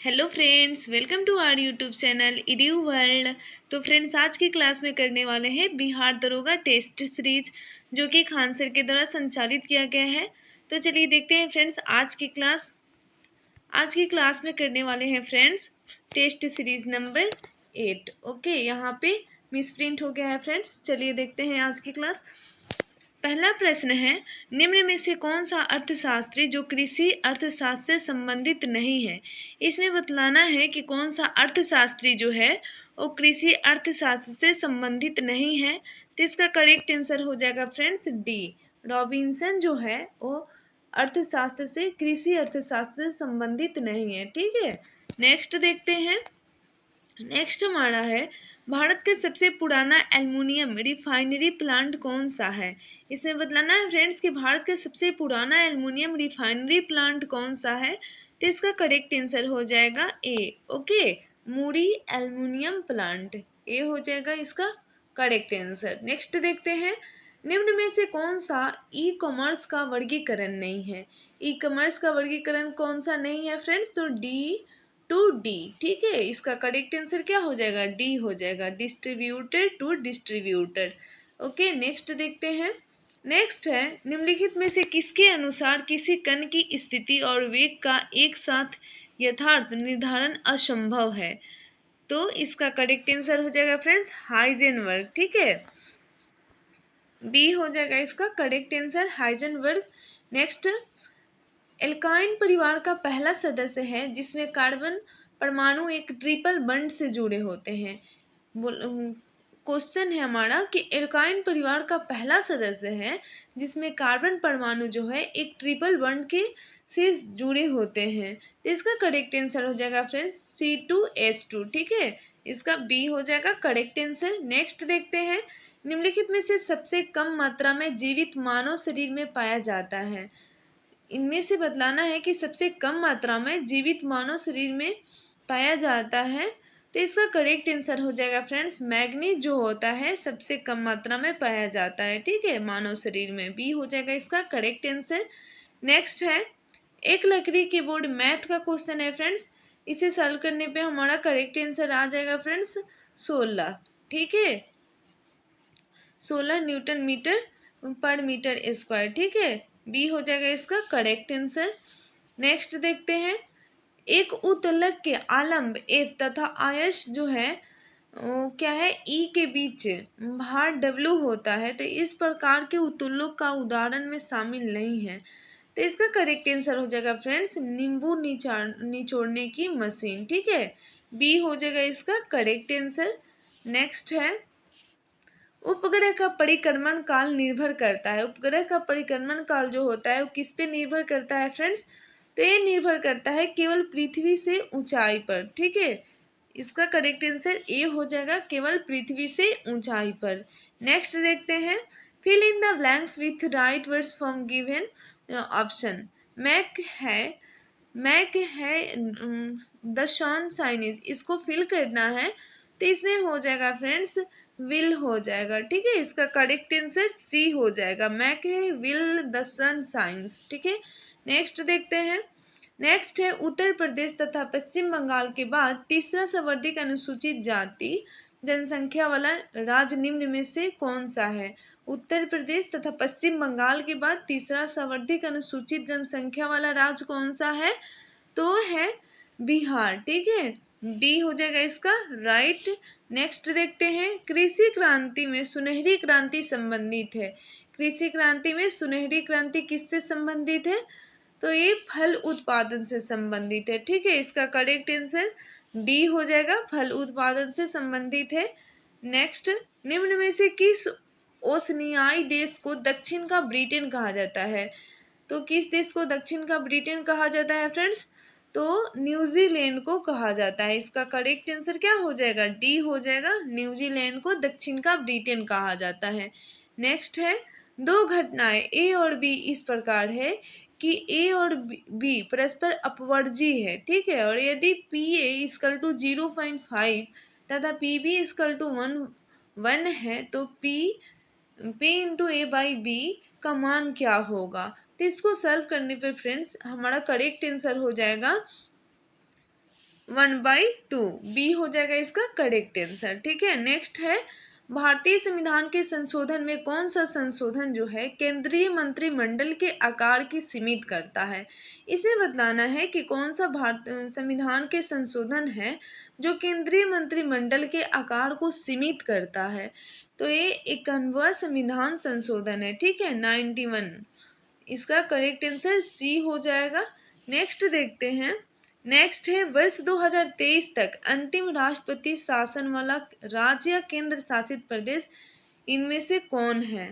Hello friends, welcome to our YouTube channel Edu World. तो friends, आज की class में करने वाले हैं बिहार दरोगा टेस्ट सीरीज, जो कि खान सर के द्वारा संचालित किया गया है। तो चलिए देखते हैं फ्रेंड्स आज की क्लास में करने वाले हैं friends test series number 8। Okay, यहाँ पे मिस प्रिंट हो गया है फ्रेंड्स। चलिए देखते हैं आज की क्लास। पहला प्रश्न है, निम्न में से कौन सा अर्थशास्त्री जो कृषि अर्थशास्त्र से संबंधित नहीं है। इसमें बतलाना है कि कौन सा अर्थशास्त्री जो है वो कृषि अर्थशास्त्र से संबंधित नहीं है। तो इसका करेक्ट आंसर हो जाएगा फ्रेंड्स डी, रॉबिन्सन जो है वो अर्थशास्त्र से कृषि अर्थशास्त्र से संबंधित नहीं है। ठीक है, नेक्स्ट देखते हैं। नेक्स्ट हमारा है, भारत का सबसे पुराना एल्युमिनियम रिफाइनरी प्लांट कौन सा है। इसमें बतलाना है फ्रेंड्स कि भारत का सबसे पुराना एल्युमिनियम रिफाइनरी प्लांट कौन सा है। तो इसका करेक्ट आंसर हो जाएगा ए। ओके, मूरी एल्युमिनियम प्लांट, ए हो जाएगा इसका करेक्ट आंसर। नेक्स्ट देखते हैं, निम्न में से कौन सा ई कॉमर्स का वर्गीकरण नहीं है। ई कॉमर्स का वर्गीकरण कौन सा नहीं है फ्रेंड्स, तो डी टू डी। ठीक है, इसका करेक्ट आंसर क्या हो जाएगा, डी हो जाएगा, distributor to distributor. Okay, next देखते हैं। नेक्स्ट है, निम्नलिखित में से किसके अनुसार किसी कण की स्थिति और वेग का एक साथ यथार्थ निर्धारण असंभव है। तो इसका करेक्ट आंसर हो जाएगा फ्रेंड्स हाइजेनबर्ग। ठीक है, बी हो जाएगा इसका correct answer Heisenberg. Next, alkyne परिवार का पहला सदस्य है जिसमें कार्बन परमाणु एक ट्रिपल बॉन्ड से जुड़े होते हैं। क्वेश्चन है हमारा कि एल्काइन परिवार का पहला सदस्य है जिसमें कार्बन परमाणु जो है एक ट्रिपल बॉन्ड के से जुड़े होते हैं। तो इसका करेक्ट आंसर हो जाएगा फ्रेंड्स C2H2। ठीक है, इसका बी हो जाएगा करेक्ट आंसर। नेक्स्ट देखते हैं, निम्नलिखित में से सबसे कम मात्रा में जीवित मानव शरीर में पाया जाता है। इनमें से बतलाना है कि सबसे कम मात्रा में जीवित मानव शरीर में पाया जाता है। तो इसका करेक्ट आंसर हो जाएगा फ्रेंड्स मैग्नीज जो होता है सबसे कम मात्रा में पाया जाता है। ठीक है, मानव शरीर में, बी हो जाएगा इसका करेक्ट आंसर। नेक्स्ट है, एक लकड़ी के बोर्ड मैथ का क्वेश्चन है फ्रेंड्स। इसे सॉल्व करने पे हमारा करेक्ट आंसर आ जाएगा फ्रेंड्स 16। ठीक है, 16 न्यूटन मीटर पर मीटर स्क्वायर। ठीक है, बी हो जाएगा इसका करेक्ट आंसर। नेक्स्ट देखते हैं, एक उत्तलक के आलम्ब एफ तथा आयश जो है वो क्या है ई के बीच भार डब्ल्यू होता है। तो इस प्रकार के उत्तुल्लों का उदाहरण में शामिल नहीं है। तो इसका करेक्ट आंसर हो जाएगा फ्रेंड्स नींबू निचोड़ने की मशीन। ठीक है, बी हो जाएगा इसका करेक्ट आंसर। नेक्स्ट है, उपग्रह का परिक्रमण काल निर्भर करता है। उपग्रह का परिक्रमण काल जो होता है वो किस पे निर्भर करता है फ्रेंड्स, तो ये निर्भर करता है केवल पृथ्वी से ऊंचाई पर। ठीक है, इसका करेक्ट आंसर ए हो जाएगा केवल पृथ्वी से ऊंचाई पर। नेक्स्ट देखते हैं, fill in the blanks with right words from given option. मैक है द सन साइनिज, इसको फिल करना है। तो इसमें हो जाएगा फ्रेंड्स विल हो जाएगा। ठीक है, इसका करेक्ट आंसर सी हो जाएगा, मैक है विल द सन साइंस। ठीक है, नेक्स्ट देखते हैं। नेक्स्ट है, उत्तर प्रदेश तथा पश्चिम बंगाल के बाद तीसरा सर्वाधिक अनुसूचित जाति जनसंख्या वाला राज्य निम्न में से कौन सा है। उत्तर प्रदेश तथा पश्चिम बंगाल के बाद तीसरा सर्वाधिक अनुसूचित जनसंख्या वाला राज्य कौन सा है, तो है बिहार। ठीक है, डी हो जाएगा इसका राइट। नेक्स्ट देखते हैं, कृषि क्रांति में सुनहरी क्रांति संबंधित है। कृषि क्रांति में सुनहरी क्रांति किससे संबंधित है, तो ये फल उत्पादन से संबंधित है। ठीक है, इसका करेक्ट आंसर डी हो जाएगा, फल उत्पादन से संबंधित है। नेक्स्ट, निम्न में से किस ओशनियाई देश को दक्षिण का ब्रिटेन कहा जाता है। तो किस देश को दक्षिण का ब्रिटेन कहा जाता है फ्रेंड्स, तो न्यूजीलैंड को कहा जाता है। इसका करेक्ट आंसर क्या हो जाएगा, डी हो जाएगा, न्यूजीलैंड को दक्षिण का ब्रिटेन कहा जाता है। नेक्स्ट है, दो घटनाएं ए और बी इस प्रकार है कि ए और बी परस्पर अपवर्जी है। ठीक है, और यदि पी ए इक्वल टू 0.5 तथा पी बी इक्वल टू 1 है तो P into A by B का मान क्या होगा। तो इसको सॉल्व करने पे फ्रेंड्स हमारा करेक्ट आंसर हो जाएगा 1/2, बी हो जाएगा इसका करेक्ट आंसर। ठीक है, नेक्स्ट है भारतीय संविधान के संशोधन में कौन सा संशोधन जो है केंद्रीय मंत्रिमंडल के आकार की सीमित करता है। इसमें बतलाना है कि कौन सा भारत संविधान के संशोधन है जो केंद्रीय मंत्रिमंडल के आकार को सीमित करता है। तो ये 51वां संविधान संशोधन है। ठीक है, 91, इसका करेक्ट आंसर सी हो जाएगा। नेक्स्ट देखते हैं, नेक्स्ट है वर्ष 2023 तक अंतिम राष्ट्रपति शासन वाला राज्य या केंद्र शासित प्रदेश इनमें से कौन है।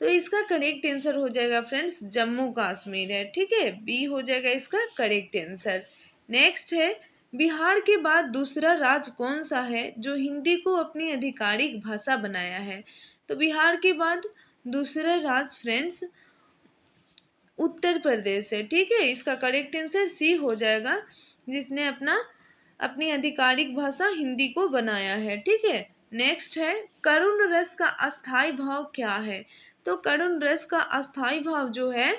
तो इसका करेक्ट आंसर हो जाएगा फ्रेंड्स जम्मू कश्मीर है। ठीक है, बी हो जाएगा इसका करेक्ट आंसर। नेक्स्ट है बिहार के बाद दूसरा राज्य कौन सा है जो हिंदी को अपनी आधिकारिक भाषा बनाया है। तो बिहार के बाद दूसरा राज्य फ्रेंड्स उत्तर प्रदेश है। ठीक है, इसका करेक्ट आंसर सी हो जाएगा, जिसने अपनी आधिकारिक भाषा हिंदी को बनाया है। ठीक है, नेक्स्ट है करुण रस का अस्थाई भाव क्या है। तो करुण रस का अस्थाई भाव जो है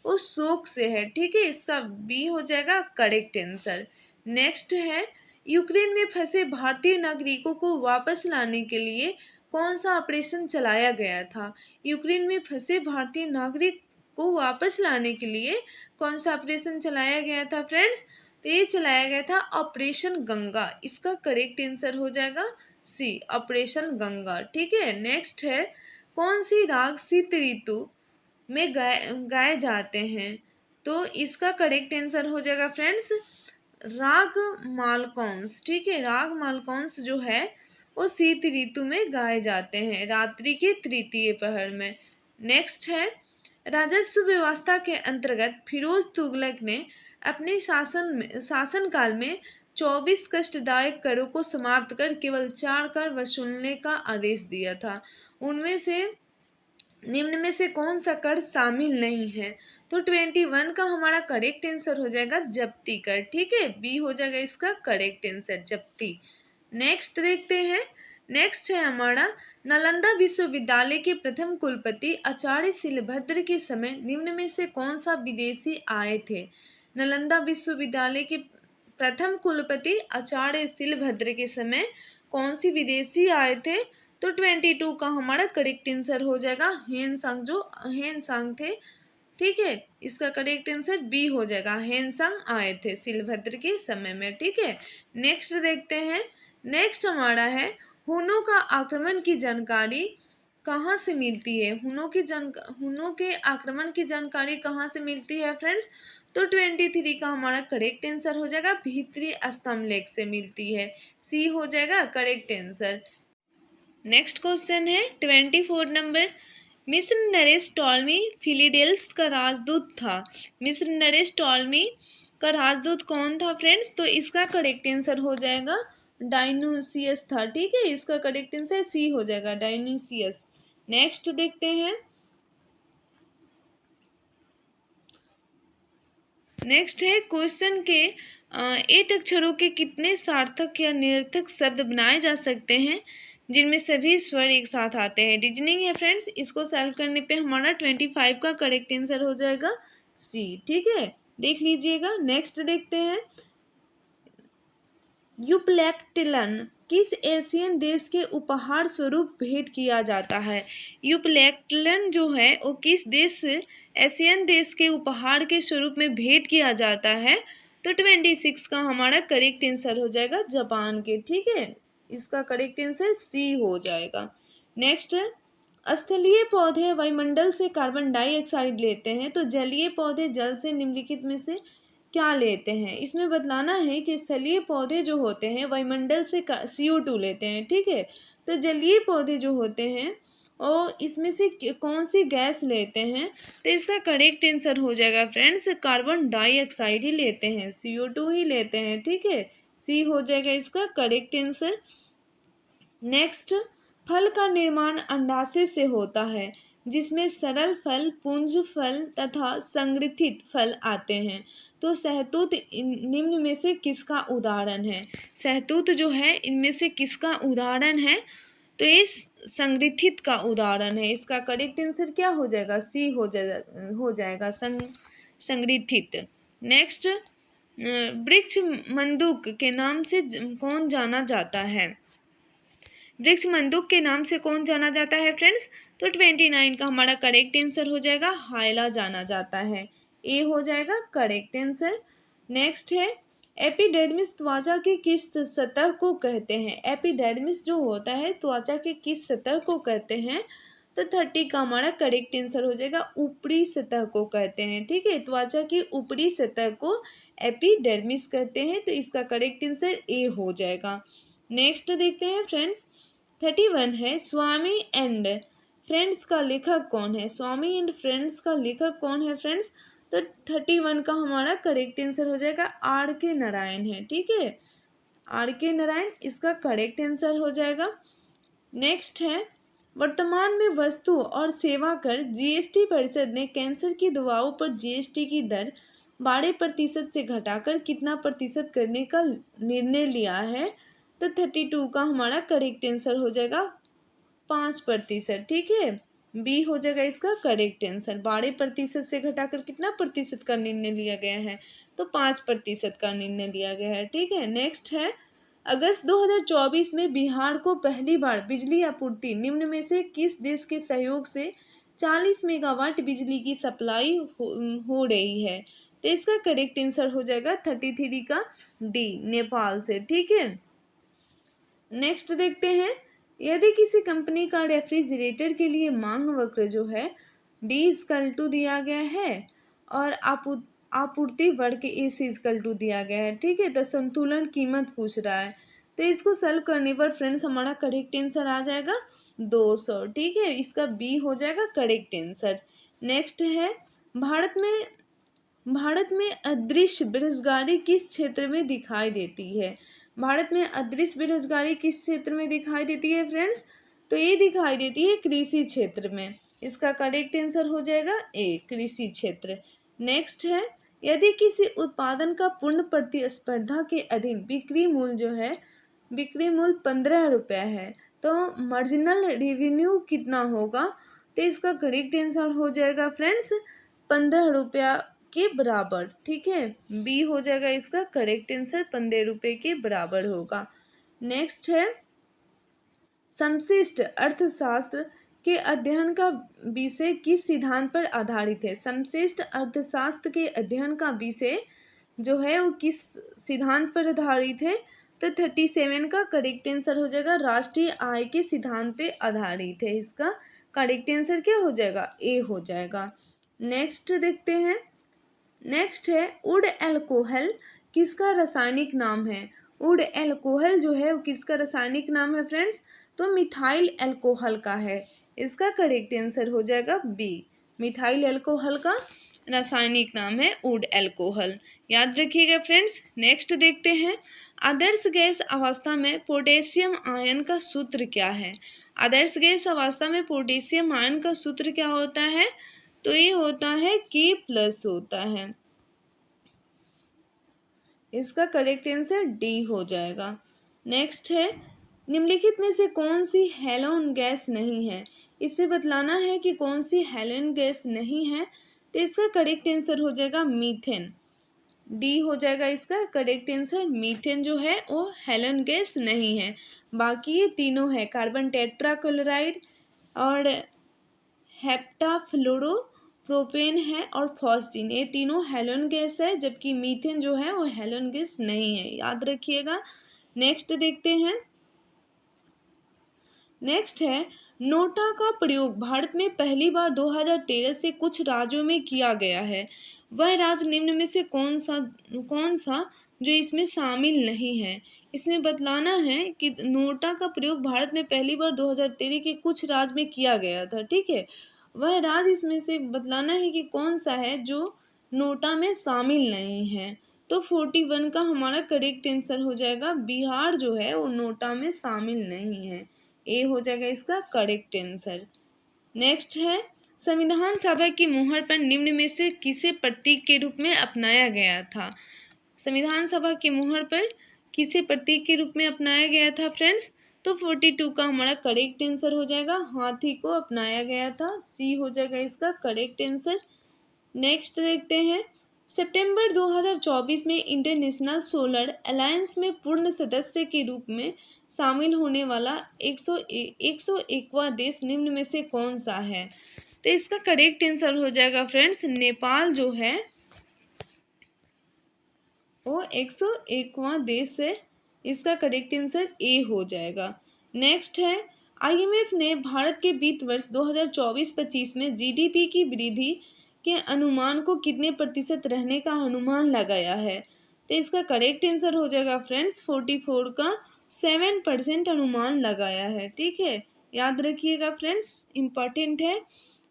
वो शोक से है। ठीक है, इसका बी हो जाएगा करेक्ट आंसर। नेक्स्ट है यूक्रेन में फंसे भारतीय नागरिकों को वापस लाने के लिए कौन सा ऑपरेशन चलाया गया था। यूक्रेन में फंसे भारतीय नागरिक को वापस लाने के लिए कौन सा ऑपरेशन चलाया गया था फ्रेंड्स। तो ये चलाया गया था ऑपरेशन गंगा। इसका करेक्ट आंसर हो जाएगा सी, ऑपरेशन गंगा। ठीक है, नेक्स्ट है कौन सी राग शीत ऋतु में गाए जाते हैं। तो इसका करेक्ट आंसर हो जाएगा फ्रेंड्स राग मालकौंस। ठीक है, राग मालकौंस जो है वो शीत ऋतु में गाए जाते हैं रात्रि के तृतीय पहर में। नेक्स्ट है राजस्व व्यवस्था के अंतर्गत फिरोज तुगलक ने अपने शासनकाल में 24 कष्टदायक करों को समाप्त कर केवल 4 कर वसूलने का आदेश दिया था। उनमें से निम्न में से कौन सा कर शामिल नहीं है। तो 21 का हमारा करेक्ट आंसर हो जाएगा जब्ती कर। ठीक है, बी हो जाएगा इसका करेक्ट आंसर जब्ती। नेक्स्ट देखते हैं, नेक्स्ट है हमारा नालंदा विश्वविद्यालय के प्रथम कुलपति आचार्य शिलभद्र के समय निम्न में से कौन सा विदेशी आए थे। नालंदा विश्वविद्यालय के प्रथम कुलपति आचार्य शिलभद्र के समय कौन सी विदेशी आए थे। तो 22 का हमारा करेक्ट आंसर हो जाएगा हेनसांग, जो हेनसांग थे। ठीक है, इसका करेक्ट आंसर बी हो जाएगा, हेनसांग आए थे शिलभद्र के समय में। ठीक है, नेक्स्ट देखते हैं, नेक्स्ट हमारा है हुनों का आक्रमण की जानकारी कहाँ से मिलती है। हुनों के आक्रमण की जानकारी कहाँ से मिलती है फ्रेंड्स। तो 23 का हमारा करेक्ट आंसर हो जाएगा भीतरी स्तंभ लेख से मिलती है, सी हो जाएगा करेक्ट आंसर। नेक्स्ट क्वेश्चन है 24 नंबर, मिस्र नरेश टॉलमी फिलीडेल्स का राजदूत था। मिस्र नरेश टॉलमी का राजदूत कौन था फ्रेंड्स। तो इसका करेक्ट आंसर हो जाएगा डायनुसियस था। ठीक है, इसका करेक्ट आंसर सी हो जाएगा डायनुसियस। नेक्स्ट देखते हैं, नेक्स्ट है क्वेश्चन के 8 अक्षरों के कितने सार्थक या निरर्थक शब्द बनाए जा सकते हैं जिनमें सभी स्वर एक साथ आते हैं। रीजनिंग है फ्रेंड्स, इसको सॉल्व करने पे हमारा 25 का करेक्ट आंसर हो जाएगा सी। ठीक है, देख लीजिएगा। नेक्स्ट देखते हैं, यूप्लैक्टिलन किस एशियन देश के उपहार स्वरूप भेंट किया जाता है। यूप्लैक्टिलन जो है वो किस देश एशियन देश के उपहार के स्वरूप में भेंट किया जाता है। तो 26 का हमारा करेक्ट आंसर हो जाएगा जापान के। ठीक है, इसका करेक्ट आंसर सी हो जाएगा। नेक्स्ट, स्थलीय पौधे वायुमंडल से कार्बन डाइऑक्साइड लेते हैं तो जलीय पौधे जल से निम्नलिखित में से क्या लेते हैं। इसमें बतलाना है कि स्थलीय पौधे जो होते हैं वायुमंडल से CO2 लेते हैं। ठीक है, तो जलीय पौधे जो होते हैं और इसमें से कौन सी गैस लेते हैं। तो इसका करेक्ट आंसर हो जाएगा फ्रेंड्स कार्बन डाइऑक्साइड ही लेते हैं, CO2 ही लेते हैं। ठीक है, सी हो जाएगा इसका करेक्ट आंसर। नेक्स्ट, फल का निर्माण अंडाशय से होता है जिसमें सरल फल, पुंज फल तथा संगठित फल आते हैं। तो सहतूत निम्न में से किसका उदाहरण है। सहतूत जो है इनमें से किसका उदाहरण है। तो ये संगठित का उदाहरण है। इसका करेक्ट आंसर क्या हो जाएगा, सी हो जाएगा संगठित। नेक्स्ट, वृक्ष मंदुक के नाम से कौन जाना जाता है? वृक्ष मंदुक के नाम से कौन जाना जाता है फ्रेंड्स? तो 29 का हमारा करेक्ट आंसर हो जाएगा हाइला जाना जाता है। ए हो जाएगा करेक्ट आंसर। नेक्स्ट है एपिडर्मिस त्वचा के किस सतह को कहते हैं? एपिडर्मिस जो होता है त्वचा के किस सतह को कहते हैं? तो 30 का हमारा करेक्ट आंसर हो जाएगा ऊपरी सतह को कहते हैं। ठीक है, त्वचा की ऊपरी सतह को एपिडर्मिस कहते हैं, तो इसका करेक्ट आंसर ए हो जाएगा। नेक्स्ट देखते हैं फ्रेंड्स 31 है स्वामी एंड फ्रेंड्स का लेखक कौन है? स्वामी एंड फ्रेंड्स का लेखक कौन है फ्रेंड्स? तो 31 का हमारा करेक्ट आंसर हो जाएगा आर के नारायण है। ठीक है, आर के नारायण इसका करेक्ट आंसर हो जाएगा। नेक्स्ट है वर्तमान में वस्तु और सेवा कर जीएसटी परिषद ने कैंसर की दवाओं पर जीएसटी की दर 12% से घटाकर कितना प्रतिशत करने का निर्णय लिया है? तो 32 का हमारा करेक्ट आंसर हो जाएगा 5%। ठीक है, बी हो जाएगा इसका करेक्ट आंसर। 12% से घटाकर कितना प्रतिशत का निर्णय लिया गया है? तो 5% का निर्णय लिया गया है। ठीक है, नेक्स्ट है अगस्त 2024 में बिहार को पहली बार बिजली आपूर्ति निम्न में से किस देश के सहयोग से 40 मेगावाट बिजली की सप्लाई हो रही है? तो इसका करेक्ट आंसर हो जाएगा 33 का डी नेपाल से। ठीक है, नेक्स्ट देखते हैं यदि किसी कंपनी का रेफ्रिजरेटर के लिए मांग वक्र जो है D= दिया गया है और आपूर्ति वर्ग A दिया गया है। ठीक है, तो संतुलन कीमत पूछ रहा है, तो इसको सॉल्व करने पर फ्रेंड्स हमारा करेक्ट आंसर आ जाएगा 200। ठीक है, इसका बी हो जाएगा करेक्ट आंसर। नेक्स्ट है भारत में अदृश्य बेरोजगारी किस क्षेत्र में दिखाई देती है? भारत में अदृश्य बेरोजगारी किस क्षेत्र में दिखाई देती है फ्रेंड्स? तो ये दिखाई देती है कृषि क्षेत्र में। इसका करेक्ट आंसर हो जाएगा ए कृषि क्षेत्र। नेक्स्ट है यदि किसी उत्पादन का पूर्ण प्रतिस्पर्धा के अधीन बिक्री मूल्य जो है बिक्री मूल्य 15 रुपये है तो मार्जिनल रेवेन्यू कितना होगा? तो इसका करेक्ट आंसर हो जाएगा फ्रेंड्स 15 रुपया के बराबर। ठीक है, बी हो जाएगा इसका करेक्ट आंसर 15 रुपये के बराबर होगा। नेक्स्ट है समष्टि अर्थशास्त्र के अध्ययन का विषय किस सिद्धांत पर आधारित है? समष्टि अर्थशास्त्र के अध्ययन का विषय जो है वो किस सिद्धांत पर आधारित है? तो 37 का करेक्ट आंसर हो जाएगा राष्ट्रीय आय के सिद्धांत पे आधारित है। इसका करेक्ट आंसर क्या हो जाएगा? ए हो जाएगा। नेक्स्ट देखते हैं नेक्स्ट है वुड एल्कोहल किसका रासायनिक नाम है? वुड एल्कोहल जो है वो किसका रासायनिक नाम है फ्रेंड्स? तो मिथाइल एल्कोहल का है। इसका करेक्ट आंसर हो जाएगा बी मिथाइल एल्कोहल का रासायनिक नाम है वुड एल्कोहल। याद रखिएगा फ्रेंड्स। नेक्स्ट देखते हैं आदर्श गैस अवस्था में पोटेशियम आयन का सूत्र क्या है? आदर्श गैस अवस्था में पोटेशियम आयन का सूत्र क्या होता है? तो ये होता है K+ होता है। इसका करेक्ट आंसर डी हो जाएगा। नेक्स्ट है निम्नलिखित में से कौन सी हेलोन गैस नहीं है? इसमें बतलाना है कि कौन सी हेलोन गैस नहीं है, तो इसका करेक्ट आंसर हो जाएगा मीथेन। डी हो जाएगा इसका करेक्ट आंसर। मीथेन जो है वो हेलोन गैस नहीं है, बाकी ये तीनों है कार्बन टेट्राक्लोराइड और हेप्टाफ्लोरो प्रोपेन है और फॉस्फीन, ये तीनों हेलोन गैस है, जबकि मीथेन जो है वो हेलोन गैस नहीं है। याद रखिएगा। नेक्स्ट देखते हैं नेक्स्ट है नोटा का प्रयोग भारत में पहली बार 2013 से कुछ राज्यों में किया गया है। वह राज्य निम्न में से कौन सा जो इसमें शामिल नहीं है? इसमें बतलाना है कि नोटा का प्रयोग भारत में पहली बार 2013 के कुछ राज्य में किया गया था। ठीक है, वह राज्य इसमें से बतलाना है कि कौन सा है जो नोटा में शामिल नहीं है। तो 41 का हमारा करेक्ट आंसर हो जाएगा बिहार जो है वो नोटा में शामिल नहीं है। ए हो जाएगा इसका करेक्ट आंसर। नेक्स्ट है संविधान सभा की मुहर पर निम्न में से किसे प्रतीक के रूप में अपनाया गया था? संविधान सभा की मुहर पर किसे प्रतीक के रूप में अपनाया गया था फ्रेंड्स? तो 42 का हमारा करेक्ट आंसर हो जाएगा हाथी को अपनाया गया था। सी हो जाएगा इसका करेक्ट आंसर। नेक्स्ट देखते हैं सितंबर 2024 में इंटरनेशनल सोलर अलायंस में पूर्ण सदस्य के रूप में शामिल होने वाला 101वां देश निम्न में से कौन सा है? तो इसका करेक्ट आंसर हो जाएगा फ्रेंड्स, नेपाल जो है वो 101वां देश है। इसका करेक्ट आंसर ए हो जाएगा। नेक्स्ट है, आईएमएफ ने भारत के वित्त वर्ष 2024-25 में जीडीपी की वृद्धि के अनुमान को कितने प्रतिशत रहने का अनुमान लगाया है? तो इसका करेक्ट आंसर हो जाएगा फ्रेंड्स 44 का 7% अनुमान लगाया है। ठीक है, याद रखिएगा फ्रेंड्स, इम्पॉर्टेंट है।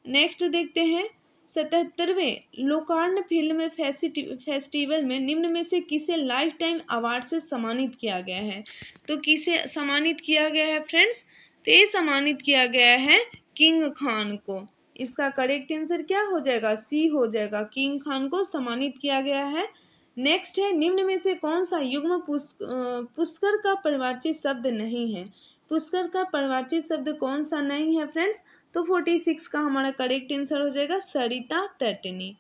नेक्स्ट देखते हैं, 77वें लोकार्न फिल्म फेस्टिवल में निम्न में से किसे लाइफ टाइम अवार्ड से सम्मानित किया गया है? तो किसे सम्मानित किया गया है फ्रेंड्स? तो ये सम्मानित किया गया है किंग खान को। इसका करेक्ट आंसर क्या हो जाएगा? सी हो जाएगा, किंग खान को सम्मानित किया गया है। नेक्स्ट है, निम्न में से कौन सा युग्म पुष्कर का परिवारचित शब्द नहीं है? पुष्कर का परिवारचित शब्द कौन सा नहीं है फ्रेंड्स? तो 46 का हमारा करेक्ट आंसर हो जाएगा सरिता तटनी।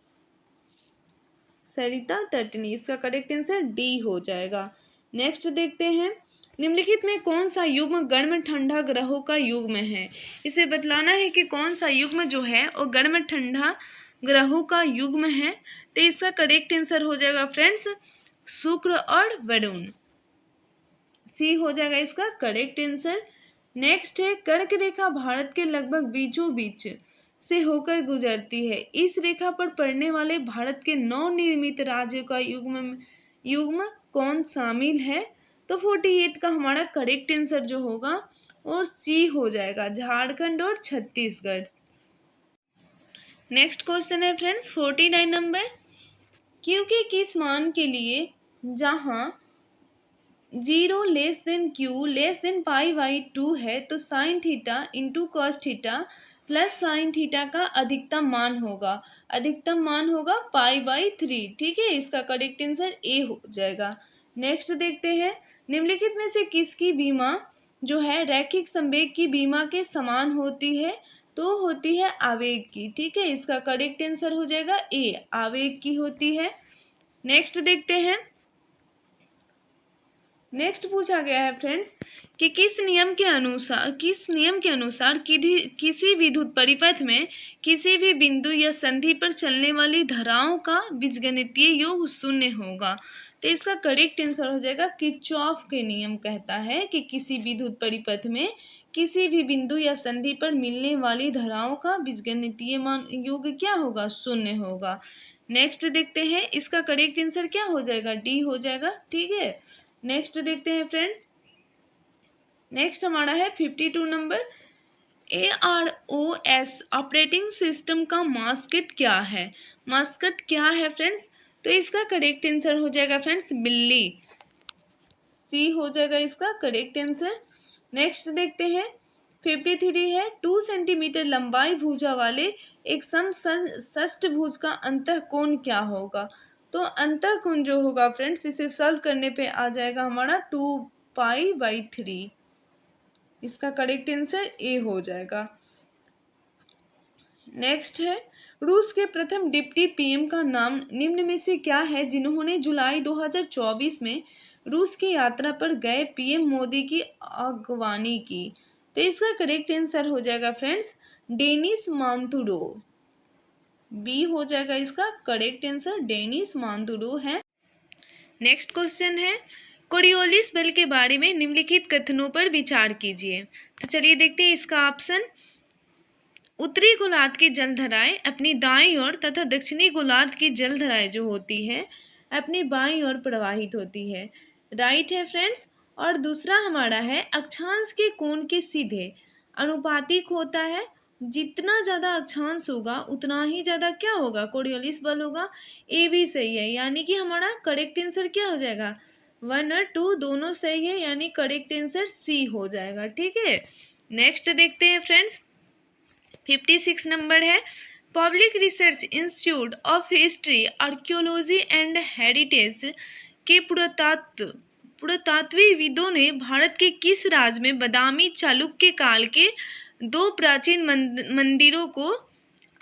सरिता तटनी, इसका करेक्ट आंसर डी हो जाएगा। नेक्स्ट देखते हैं, निम्नलिखित में कौन सा युग्म गर्म ठंडा ग्रहों का युग्म है? इसे बतलाना है कि कौन सा युग्म जो है वो गर्म ठंडा ग्रहों का युग्म है। तो इसका करेक्ट आंसर हो जाएगा फ्रेंड्स शुक्र और वरुण। सी हो जाएगा इसका करेक्ट आंसर। नेक्स्ट है, कर्क रेखा भारत के लगभग बीचों बीच से होकर गुजरती है। इस रेखा पर पड़ने वाले भारत के नवनिर्मित राज्यों का युग्म कौन शामिल है? तो 48 का हमारा करेक्ट आंसर जो होगा और सी हो जाएगा, झारखंड और छत्तीसगढ़। नेक्स्ट क्वेश्चन है फ्रेंड्स 49 नंबर, क्यू के किस मान के लिए जहां 0 less than Q less than π/2 है तो sine theta into cos theta plus sine theta का अधिकतम मान होगा? अधिकतम मान होगा π/3। ठीक है, इसका करेक्ट आंसर ए हो जाएगा। नेक्स्ट देखते हैं, निम्नलिखित में से किसकी बीमा जो है रैखिक संवेग की बीमा के समान होती है? तो होती है आवेग की। ठीक है, इसका करेक्ट आंसर हो जाएगा ए, आवेग की होती है। नेक्स्ट देखते हैं, नेक्स्ट पूछा गया है फ्रेंड्स कि किस नियम के अनुसार किसी विद्युत परिपथ में किसी भी बिंदु या संधि पर चलने वाली धाराओं का बीजगणितीय योग शून्य होगा? तो इसका करेक्ट आंसर हो जाएगा किरचॉफ के नियम कहता है कि किसी विद्युत परिपथ में किसी भी बिंदु या संधि पर मिलने वाली धाराओं का बीजगणितीय मान योग क्या होगा? शून्य होगा। नेक्स्ट देखते हैं, इसका करेक्ट आंसर क्या हो जाएगा? डी हो जाएगा। ठीक है, नेक्स्ट देखते हैं फ्रेंड्स, नेक्स्ट हमारा है 52 नंबर, AROS ऑपरेटिंग सिस्टम का मास्कट क्या है? मास्कट क्या है फ्रेंड्स? तो इसका करेक्ट आंसर हो जाएगा फ्रेंड्स बिल्ली। सी हो जाएगा इसका करेक्ट आंसर। नेक्स्ट देखते हैं 53 है, 2 सेंटीमीटर लंबाई भुजा वाले एक समषष्ठभुज का अंतःकोण क्या होगा? तो अंतःकोण जो होगा फ्रेंड्स, इसे सॉल्व करने पे आ जाएगा हमारा 2π/3। इसका करेक्ट आंसर ए हो जाएगा। नेक्स्ट है, रूस के प्रथम डिप्टी पीएम का नाम निम्न में से क्या है जिन्होंने जुलाई 2024 में रूस की यात्रा पर गए पीएम मोदी की अगवानी की? तो इसका करेक्ट आंसर हो जाएगा फ्रेंड्स डेनिस मांतुरोव। बी हो जाएगा इसका करेक्ट आंसर, डेनिस मांतुरोव है। नेक्स्ट क्वेश्चन है, कोरियोलिस बल के बारे में निम्नलिखित कथनों पर विचार कीजिए। तो चलिए देखते हैं इसका ऑप्शन, उत्तरी गोलार्ध की जलधाराएं अपनी दाईं ओर तथा दक्षिणी गोलार्ध की जलधाराएं जो होती है अपनी बाईं ओर प्रवाहित होती है। राइट है फ्रेंड्स। और दूसरा हमारा है, अक्षांश के कोण के सीधे अनुपातिक होता है। जितना ज़्यादा अक्षांश होगा उतना ही ज़्यादा क्या होगा? कोरियोलिस बल होगा। ए भी सही है, यानी कि हमारा करेक्ट आंसर क्या हो जाएगा? 1 और 2 दोनों सही है, यानी करेक्ट आंसर सी हो जाएगा। ठीक है, नेक्स्ट देखते हैं फ्रेंड्स 56 नंबर है, public research institute of history archaeology and heritage के पुरातत्वविदों ने भारत के किस राज्य में बादामी चालुक्य काल के 2 प्राचीन मंदिरों को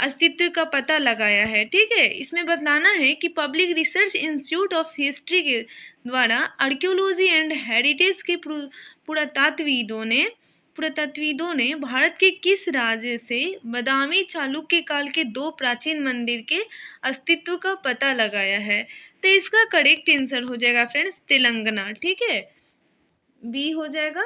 अस्तित्व का पता लगाया है। ठीक है, इसमें बतलाना है कि public research institute of history के द्वारा आर्कियोलॉजी एंड हेरिटेज के पुरातत्वविदों ने भारत के किस राज्य से बादामी चालुक्य काल के 2 प्राचीन मंदिर के अस्तित्व का पता लगाया है। तो इसका करेक्ट आंसर हो जाएगा फ्रेंड्स तेलंगाना। ठीक है, बी हो जाएगा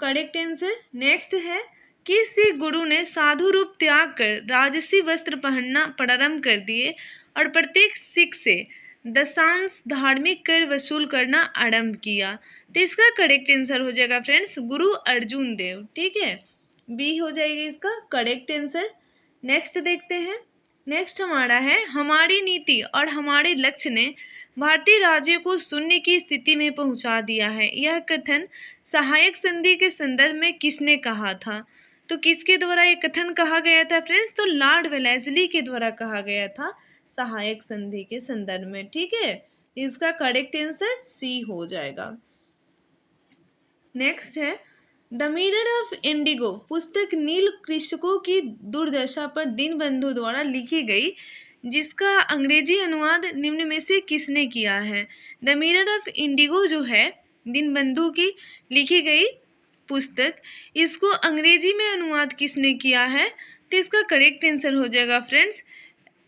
करेक्ट आंसर। नेक्स्ट है, किस सिख गुरु ने साधु रूप त्याग कर राजसी वस्त्र पहनना प्रारंभ कर दिए और प्रत्येक सिख से दशांश धार्मिक कर वसूल करना आरंभ किया। तो इसका करेक्ट आंसर हो जाएगा फ्रेंड्स गुरु अर्जुन देव। ठीक है, बी हो जाएगी इसका करेक्ट आंसर। नेक्स्ट देखते हैं। नेक्स्ट हमारा है, हमारी नीति और हमारे लक्ष्य ने भारतीय राज्यों को शून्य की स्थिति में पहुंचा दिया है। यह कथन सहायक संधि के संदर्भ में किसने कहा था? तो किसके द्वारा ये कथन कहा गया था फ्रेंड्स? तो लॉर्ड वेलेस्ली के द्वारा कहा गया था सहायक संधि के संदर्भ में। ठीक है, इसका करेक्ट आंसर सी हो जाएगा। नेक्स्ट है, द मिरर ऑफ इंडिगो पुस्तक नील कृषकों की दुर्दशा पर दीनबंधु द्वारा लिखी गई, जिसका अंग्रेजी अनुवाद निम्न में से किसने किया है? द मिरर ऑफ इंडिगो जो है दीनबंधु की लिखी गई पुस्तक, इसको अंग्रेजी में अनुवाद किसने किया है? तो इसका करेक्ट आंसर हो जाएगा फ्रेंड्स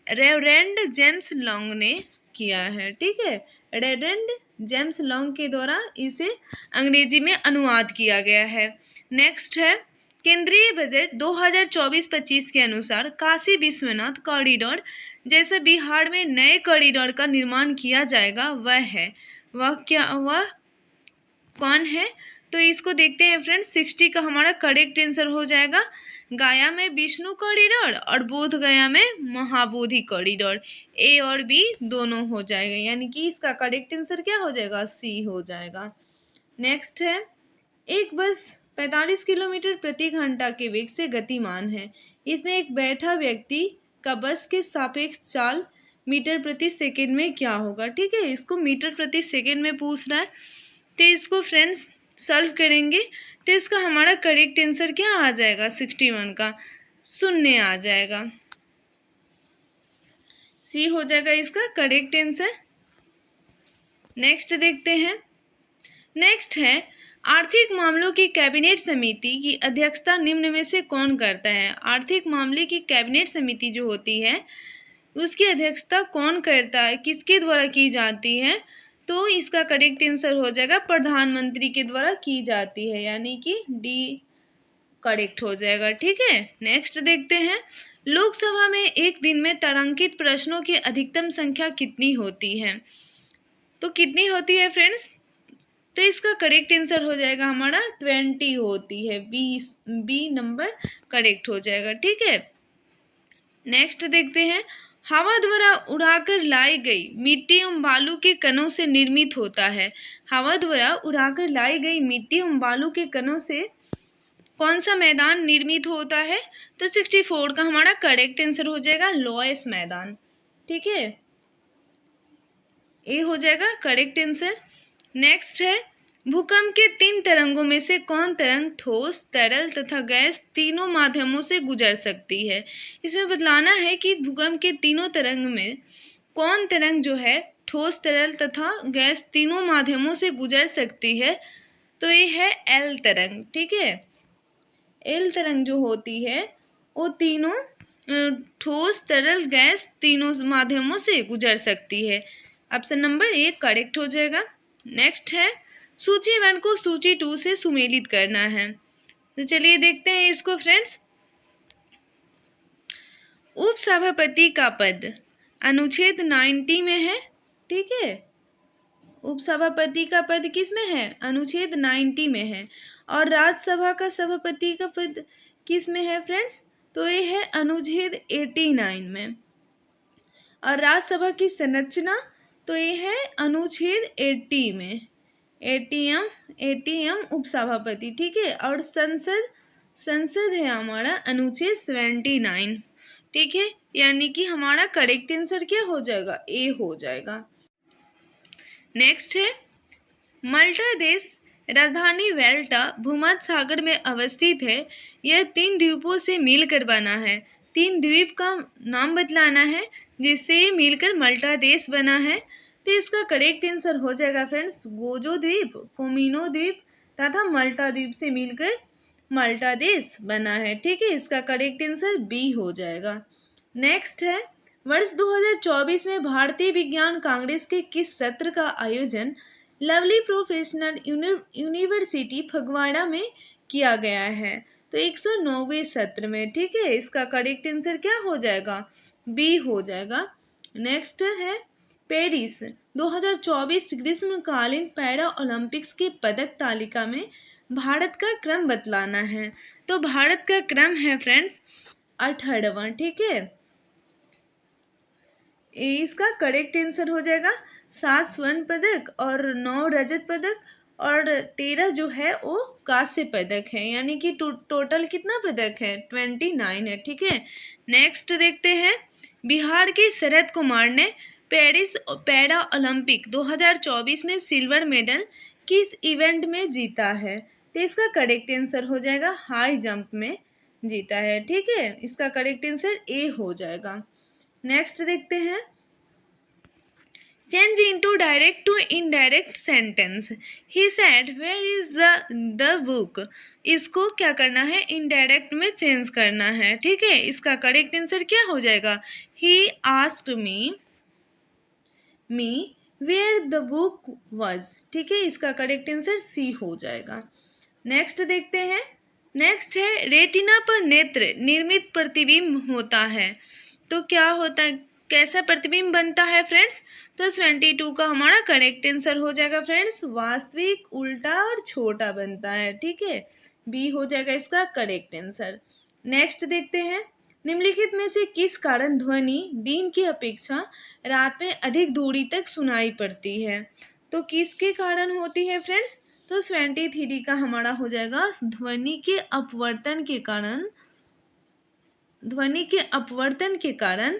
रेवरेंड जेम्स लॉन्ग ने किया है। ठीक है, रेवरेंड जेम्स लॉन्ग के द्वारा इसे अंग्रेजी में अनुवाद किया गया है। नेक्स्ट है, केंद्रीय बजट 2024-25 के अनुसार काशी विश्वनाथ कॉरिडोर जैसे बिहार में नए कॉरिडोर का निर्माण किया जाएगा, वह कौन है? तो इसको देखते हैं फ्रेंड्स। 60 का हमारा करेक्ट आंसर हो जाएगा गया में विष्णु कॉरिडोर और बोध गया में महाबोधि कॉरिडोर। ए और बी दोनों हो जाएगा, यानी कि इसका करेक्ट आंसर क्या हो जाएगा? सी हो जाएगा। नेक्स्ट है, एक बस 45 किलोमीटर प्रति घंटा के वेग से गतिमान है। इसमें एक बैठा व्यक्ति का बस के सापेक्ष चाल मीटर प्रति सेकेंड में क्या होगा? ठीक है, इसको मीटर प्रति सेकेंड में पूछ रहा है, तो इसको फ्रेंड्स सॉल्व करेंगे तो इसका हमारा करेक्ट आंसर क्या आ जाएगा? 61 का शून्य आ जाएगा। सी हो जाएगा इसका करेक्ट आंसर। नेक्स्ट देखते हैं। नेक्स्ट है, आर्थिक मामलों की कैबिनेट समिति की अध्यक्षता निम्न में से कौन करता है? आर्थिक मामले की कैबिनेट समिति जो होती है उसकी अध्यक्षता कौन करता है, किसके द्वारा की जाती है? तो इसका करेक्ट आंसर हो जाएगा प्रधानमंत्री के द्वारा की जाती है, यानी कि डी करेक्ट हो जाएगा। ठीक है, नेक्स्ट देखते हैं। लोकसभा में एक दिन में तारांकित प्रश्नों की अधिकतम संख्या कितनी होती है? तो कितनी होती है फ्रेंड्स? तो इसका करेक्ट आंसर हो जाएगा हमारा 20 होती है। बी नंबर करेक्ट हो जाएगा। ठीक है, नेक्स्ट देखते हैं। हवा द्वारा उड़ाकर लाई गई मिट्टी एवं बालू के कणों से निर्मित होता है। हवा द्वारा उड़ाकर लाई गई मिट्टी एवं बालू के कणों से कौन सा मैदान निर्मित होता है? तो 64 का हमारा करेक्ट आंसर हो जाएगा लोएस मैदान। ठीक है, ए हो जाएगा करेक्ट आंसर। नेक्स्ट है, भूकंप के 3 तरंगों में से कौन तरंग ठोस, तरल तथा गैस तीनों माध्यमों से गुजर सकती है? इसमें बतलाना है कि भूकंप के तीनों तरंग में कौन तरंग जो है ठोस, तरल तथा गैस तीनों माध्यमों से गुजर सकती है? तो ये है एल तरंग। ठीक है, एल तरंग जो होती है वो तीनों ठोस, तरल, गैस तीनों माध्यमों से गुजर सकती है। ऑप्शन नंबर ए करेक्ट हो जाएगा। नेक्स्ट है, सूची 1 को सूची 2 से सुमेलित करना है। तो चलिए देखते हैं इसको फ्रेंड्स। उपसभापति का पद अनुच्छेद 90 में है। ठीक है, उपसभापति का पद किस में है? अनुच्छेद 90 में है। और राज्यसभा का सभापति का पद किस में है फ्रेंड्स? तो ये है अनुच्छेद 89 में। और राज्यसभा की संरचना तो ये है अनुच्छेद 80 में। 80 उपसभापति। ठीक है, और संसद है हमारा अनुच्छेद 79। ठीक है, यानी कि हमारा करेक्ट आंसर क्या हो जाएगा? ए हो जाएगा। नेक्स्ट है, माल्टा देश राजधानी वेल्टा भूमध्य सागर में अवस्थित है। यह 3 द्वीपों से मिलकर बना है। 3 द्वीप का नाम बतलाना है जिससे ये मिलकर माल्टा देश बना है। तो इसका करेक्ट आंसर हो जाएगा फ्रेंड्स गोजो द्वीप, कोमिनो द्वीप तथा माल्टा द्वीप से मिलकर माल्टा देश बना है। ठीक है, इसका करेक्ट आंसर बी हो जाएगा। नेक्स्ट है, वर्ष 2024 में भारतीय विज्ञान कांग्रेस के किस सत्र का आयोजन लवली प्रोफेशनल यूनिवर्सिटी फगवाड़ा में किया गया है? तो 109वें सत्र में। ठीक है, इसका करेक्ट आंसर क्या हो जाएगा? बी हो जाएगा। नेक्स्ट है, पेरिस 2024 ग्रीष्मकालीन पैरा ओलंपिक्स के पदक तालिका में भारत का क्रम बतलाना है। तो भारत का क्रम है फ्रेंड्स 18वां। ठीक है, इसका करेक्ट आंसर हो जाएगा 7 स्वर्ण पदक और 9 रजत पदक और 13 जो है वो कांस्य पदक है, यानी कि टोटल कितना पदक है? 29 है। ठीक है, नेक्स्ट देखते हैं, बिहार के शरद कुमार ने पेरिस पैरा ओलंपिक 2024 में सिल्वर मेडल किस इवेंट में जीता है? तो इसका करेक्ट आंसर हो जाएगा हाई जंप में जीता है। ठीक है, इसका करेक्ट आंसर ए हो जाएगा। नेक्स्ट देखते हैं, change into direct to indirect sentence. He said where is the book. इसको क्या करना है? इनडायरेक्ट में चेंज करना है। ठीक है, इसका करेक्ट आंसर क्या हो जाएगा? He asked me where the book was. ठीक है, इसका करेक्ट आंसर सी हो जाएगा। नेक्स्ट देखते हैं, नेक्स्ट है, रेटिना पर नेत्र निर्मित प्रतिबिंब होता है। तो क्या होता है, कैसा प्रतिबिंब बनता है फ्रेंड्स? तो 22 का हमारा करेक्ट आंसर हो जाएगा फ्रेंड्स वास्तविक, उल्टा और छोटा बनता है। ठीक है, बी हो जाएगा इसका करेक्ट आंसर। नेक्स्ट देखते हैं, निम्नलिखित में से किस कारण ध्वनि दिन की अपेक्षा रात में अधिक दूरी तक सुनाई पड़ती है? तो किसके कारण होती है फ्रेंड्स? तो 23 का हमारा हो जाएगा ध्वनि के अपवर्तन के कारण। ध्वनि के अपवर्तन के कारण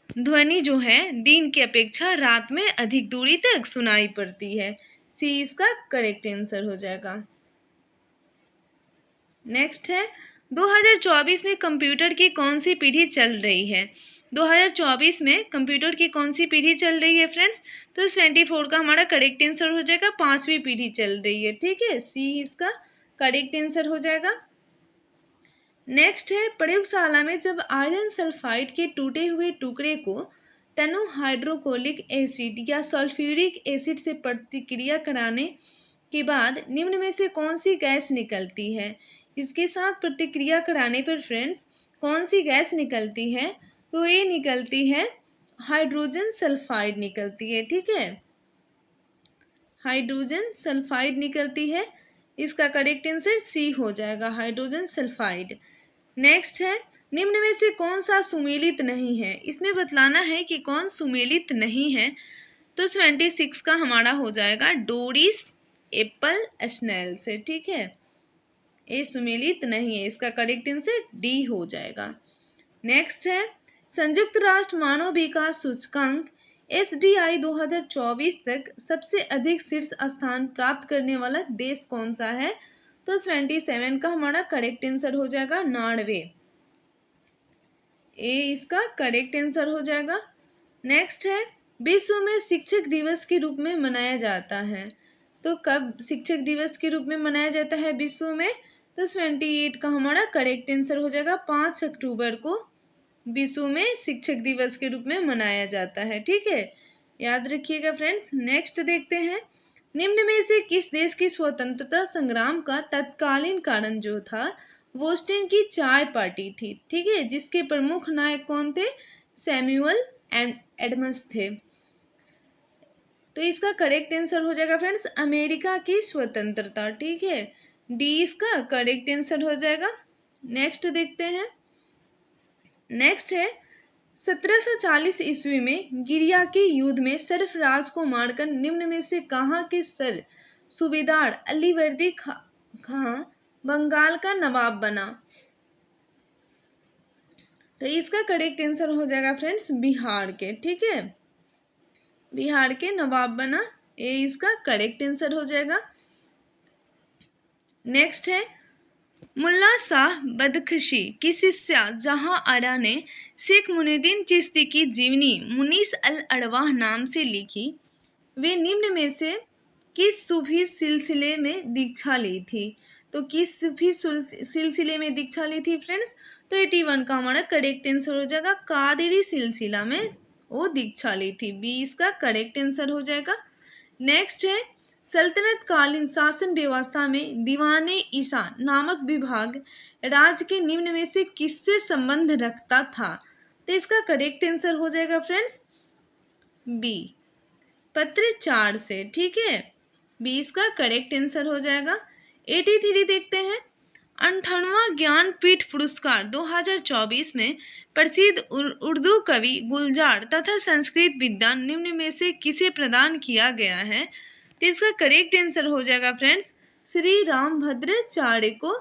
ध्वनि जो है दिन की अपेक्षा रात में अधिक दूरी तक सुनाई पड़ती है। सी इसका करेक्ट आंसर हो जाएगा। नेक्स्ट है, 2024 में कंप्यूटर की कौन सी पीढ़ी चल रही है? 2024 में कंप्यूटर की कौन सी पीढ़ी चल रही है फ्रेंड्स? तो 24 का हमारा करेक्ट आंसर हो जाएगा 5वीं पीढ़ी चल रही है। ठीक है, सी इसका करेक्ट आंसर हो जाएगा। नेक्स्ट है, प्रयोगशाला में जब आयरन सल्फाइड के टूटे हुए टुकड़े को तनु हाइड्रोक्लोरिक एसिड या सल्फ्यूरिक एसिड से प्रतिक्रिया कराने के बाद निम्न में से कौन सी गैस निकलती है? इसके साथ प्रतिक्रिया कराने पर फ्रेंड्स कौन सी गैस निकलती है? तो ये निकलती है हाइड्रोजन सल्फाइड निकलती है। ठीक है, हाइड्रोजन सल्फाइड निकलती है। इसका करेक्ट आंसर सी हो जाएगा हाइड्रोजन सल्फाइड। नेक्स्ट है, निम्न में से कौन सा सुमेलित नहीं है? इसमें बतलाना है कि कौन सुमेलित नहीं है। तो 26 का हमारा हो जाएगा डोरिस एप्पल स्नेल से। ठीक है, ये सुमेलित नहीं है, इसका करेक्ट आंसर डी हो जाएगा। नेक्स्ट है, संयुक्त राष्ट्र मानव विकास सूचकांक SDI 2024 तक सबसे अधिक शीर्ष स्थान प्राप्त करने वाला देश कौन सा है? तो 27 का हमारा करेक्ट आंसर हो जाएगा नॉर्वे। ए इसका करेक्ट आंसर हो जाएगा। नेक्स्ट है, विश्व में शिक्षक दिवस के रूप में मनाया जाता है। तो कब शिक्षक दिवस के रूप में मनाया जाता है विश्व में? तो 28 का हमारा करेक्ट आंसर हो जाएगा 5 अक्टूबर को विश्व में शिक्षक दिवस के रूप में मनाया जाता है। ठीक है, याद रखिएगा फ्रेंड्स। नेक्स्ट देखते हैं, निम्न में से किस देश की स्वतंत्रता संग्राम का तत्कालीन कारण जो था बोस्टन की चाय पार्टी थी। ठीक है, जिसके प्रमुख नायक कौन थे? सैमुअल एडम्स थे। तो इसका करेक्ट आंसर हो जाएगा फ्रेंड्स अमेरिका की स्वतंत्रता। ठीक है, डी इसका करेक्ट आंसर हो जाएगा। नेक्स्ट देखते हैं, नेक्स्ट है, 1740 ईस्वी में गिरिया के युद्ध में सरफराज को मारकर निम्न में से कहाँ के सर सूबेदार अलीवर्दी खां बंगाल का नवाब बना? तो इसका करेक्ट आंसर हो जाएगा फ्रेंड्स बिहार के। ठीक है, बिहार के नवाब बना, ये इसका करेक्ट आंसर हो जाएगा। नेक्स्ट है, मुल्ला शाह बदख्शी की शिष्या जहां आरा ने शेख मुनीद्दीन चिश्ती की जीवनी मुनीस अल अरवाह नाम से लिखी। वे निम्न में से किस सूफी सिलसिले में दीक्षा ली थी? तो किस सूफी सिलसिले में दीक्षा ली थी फ्रेंड्स? तो 81 का हमारा करेक्ट आंसर हो जाएगा, कादरी सिलसिला में वो दीक्षा ली थी। 20 का करेक्ट आंसर हो जाएगा। नेक्स्ट है, सल्तनत कालीन शासन व्यवस्था में दीवाने ईसा नामक विभाग राज्य के निम्न में से किससे संबंध रखता था? तो इसका करेक्ट आंसर हो जाएगा फ्रेंड्स बी, पत्राचार से। ठीक है, 20 का करेक्ट आंसर हो जाएगा। 83 देखते हैं, 58वां ज्ञानपीठ पुरस्कार 2024 में प्रसिद्ध उर्दू कवि गुलजार तथा संस्कृत विद्वान निम्न में से किसे प्रदान किया गया है? तो इसका करेक्ट आंसर हो जाएगा फ्रेंड्स श्री रामभद्राचार्य को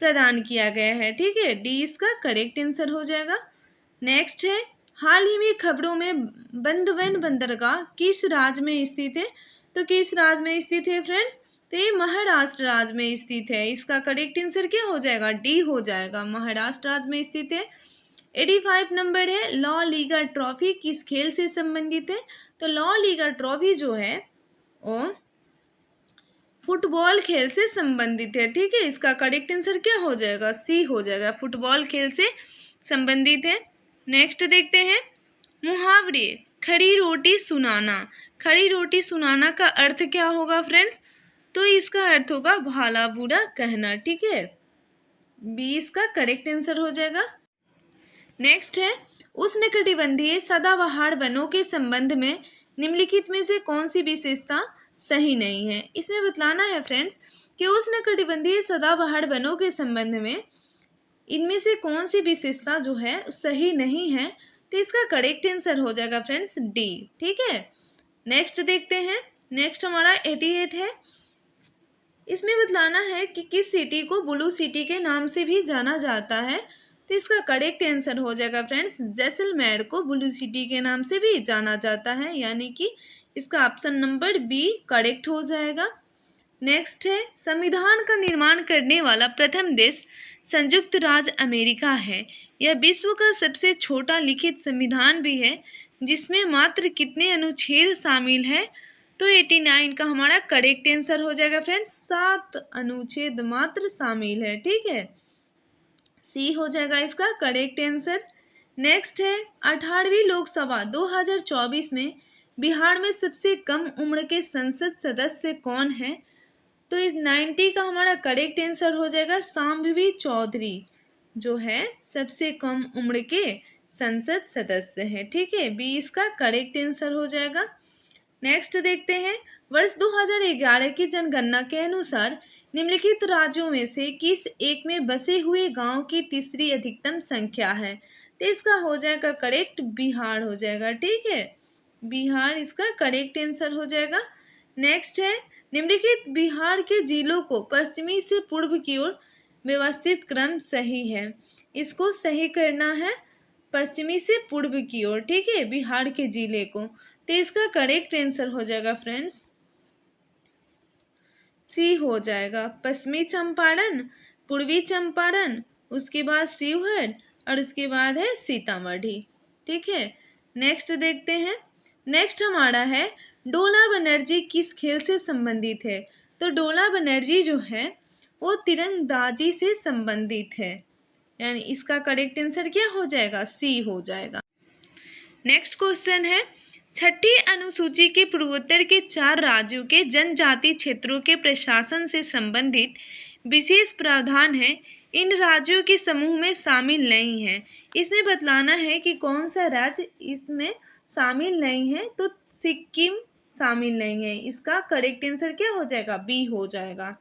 प्रदान किया गया है। ठीक है, डी इसका करेक्ट आंसर हो जाएगा। नेक्स्ट है, हाल ही में खबरों में बंदरबन बंदरगाह किस राज्य में स्थित है? तो किस राज्य में स्थित है फ्रेंड्स? तो ये महाराष्ट्र राज्य में स्थित है। इसका करेक्ट आंसर क्या हो जाएगा? डी हो जाएगा, महाराष्ट्र राज्य में स्थित है। 85 नंबर है, लॉ लीगा ट्रॉफी किस खेल से संबंधित है? तो लॉ लीगा ट्रॉफी जो है वो फुटबॉल खेल से संबंधित है। ठीक है, इसका करेक्ट आंसर क्या हो जाएगा? सी हो जाएगा, फुटबॉल खेल से संबंधित है। नेक्स्ट देखते हैं, मुहावरे खड़ी रोटी सुनाना। खड़ी रोटी सुनाना का अर्थ क्या होगा फ्रेंड्स? तो इसका अर्थ होगा भला बुरा कहना। ठीक है, 20 का करेक्ट आंसर हो जाएगा। नेक्स्ट है, उष्णकटिबंधीय सदाबहार वनों के संबंध में निम्नलिखित में से कौन सी विशेषता सही नहीं है? इसमें बतलाना है फ्रेंड्स कि उष्णकटिबंधीय सदाबहार वनों के संबंध में इनमें से कौन सी विशेषता जो है सही नहीं है? तो इसका करेक्ट आंसर हो जाएगा फ्रेंड्स डी। ठीक है, नेक्स्ट देखते हैं, नेक्स्ट हमारा 88 है। इसमें बतलाना है कि किस सिटी को ब्लू सिटी के नाम से भी जाना जाता है? तो इसका करेक्ट आंसर हो जाएगा फ्रेंड्स जैसलमेर को ब्लू सिटी के नाम से भी जाना जाता है, यानी कि इसका ऑप्शन नंबर बी करेक्ट हो जाएगा। नेक्स्ट है, संविधान का निर्माण करने वाला प्रथम देश संयुक्त राज्य अमेरिका है। यह विश्व का सबसे छोटा लिखित संविधान भी है, जिसमें मात्र कितने अनुच्छेद शामिल है? तो 89 का हमारा करेक्ट आंसर हो जाएगा फ्रेंड्स 7 अनुच्छेद मात्र शामिल है। ठीक है, सी हो जाएगा इसका करेक्ट आंसर। नेक्स्ट है, 18वीं लोकसभा 2024 में बिहार में सबसे कम उम्र के संसद सदस्य कौन है? तो इस 90 का हमारा करेक्ट आंसर हो जाएगा शांभवी चौधरी, जो है सबसे कम उम्र के संसद सदस्य हैं। ठीक है, 20 का करेक्ट आंसर हो जाएगा। नेक्स्ट देखते हैं, वर्ष 2011 की जनगणना के अनुसार निम्नलिखित राज्यों में से किस एक में बसे हुए गांव की तीसरी अधिकतम संख्या है? तो इसका हो जाएगा करेक्ट बिहार हो जाएगा। ठीक है, बिहार इसका करेक्ट आंसर हो जाएगा। नेक्स्ट है, निम्नलिखित बिहार के जिलों को पश्चिमी से पूर्व की ओर व्यवस्थित क्रम सही है। इसको सही करना है पश्चिमी से पूर्व की ओर। ठीक है, बिहार के जिले को। तो इसका करेक्ट आंसर हो जाएगा फ्रेंड्स सी हो जाएगा, पश्चिमी चंपारण, पूर्वी चंपारण, उसके बाद शिवहर और उसके बाद है सीतामढ़ी। ठीक है, नेक्स्ट देखते हैं, नेक्स्ट हमारा है डोला बनर्जी किस खेल से संबंधित है? तो डोला बनर्जी जो है वो तीरंदाजी से संबंधित है, यानी इसका करेक्ट आंसर क्या हो जाएगा? सी हो जाएगा। नेक्स्ट क्वेश्चन है, छठी अनुसूची के पूर्वोत्तर के 4 राज्यों के जनजाति क्षेत्रों के प्रशासन से संबंधित विशेष प्रावधान है, इन राज्यों के समूह में शामिल नहीं है। इसमें बतलाना है कि कौन सा राज्य इसमें शामिल नहीं है। तो सिक्किम शामिल नहीं है, इसका करेक्ट आंसर क्या हो जाएगा? बी हो जाएगा।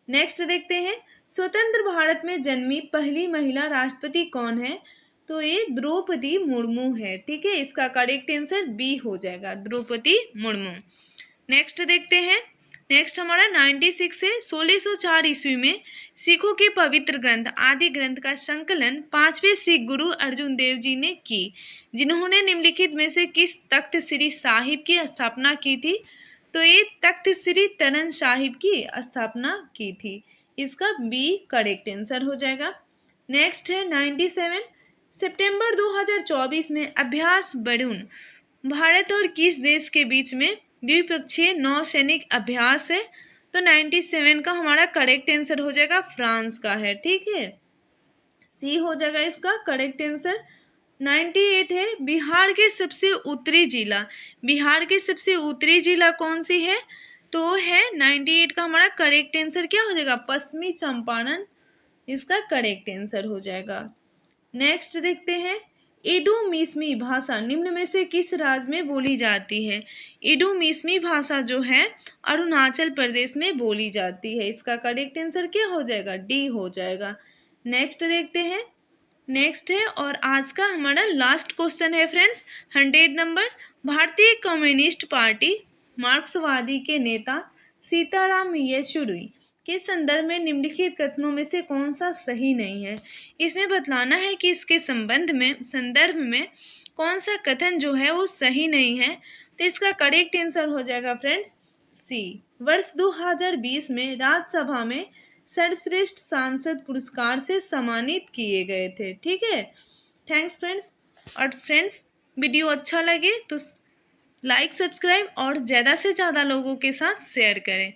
नेक्स्ट देखते हैं, स्वतंत्र भारत में जन्मी पहली महिला राष्ट्रपति कौन है? तो ये द्रौपदी मुर्मू है। ठीक है, इसका करेक्ट आंसर बी हो जाएगा, द्रौपदी मुर्मू। नेक्स्ट देखते हैं, नेक्स्ट हमारा 96 है, 1604 ईस्वी में सिखों के पवित्र ग्रंथ आदि ग्रंथ का संकलन 5वें सिख गुरु अर्जुन देव जी ने की, जिन्होंने निम्नलिखित में से किस तख्त श्री साहिब की स्थापना की थी? तो ये तख्त श्री तरन साहिब की स्थापना की थी, इसका बी करेक्ट आंसर हो जाएगा। नेक्स्ट है 97, सितंबर 2024 में अभ्यास बरूण भारत और किस देश के बीच में द्विपक्षीय नौसैनिक अभ्यास है? तो 97 का हमारा करेक्ट आंसर हो जाएगा फ्रांस का है, ठीक है, सी हो जाएगा इसका करेक्ट आंसर। 98 है, बिहार के सबसे उत्तरी जिला, बिहार के सबसे उत्तरी जिला कौन सी है? तो है 98 का हमारा करेक्ट आंसर क्या हो जाएगा? पश्चिमी चंपारण इसका करेक्ट आंसर हो जाएगा। नेक्स्ट देखते हैं, इडुमिश्मी भाषा निम्न में से किस राज्य में बोली जाती है? इडुमिश्मी भाषा जो है अरुणाचल प्रदेश में बोली जाती है, इसका करेक्ट आंसर क्या हो जाएगा? डी हो जाएगा। नेक्स्ट देखते हैं, नेक्स्ट है और आज का हमारा लास्ट क्वेश्चन है फ्रेंड्स, 100 नंबर। भारतीय कम्युनिस्ट पार्टी मार्क्सवादी के नेता सीताराम येचुरी के संदर्भ में निम्नलिखित कथनों में से कौन सा सही नहीं है? इसमें बतलाना है कि इसके संदर्भ में कौन सा कथन जो है वो सही नहीं है। तो इसका करेक्ट आंसर हो जाएगा फ्रेंड्स सी। वर्ष 2020 में राज्यसभा में सर्वश्रेष्ठ सांसद पुरस्कार से सम्मानित किए गए थे, ठीक है। Thanks friends. और फ्रेंड्स वीडियो अच्छा लगे तो लाइक, सब्सक्राइब और ज़्यादा से ज़्यादा लोगों के साथ शेयर करें।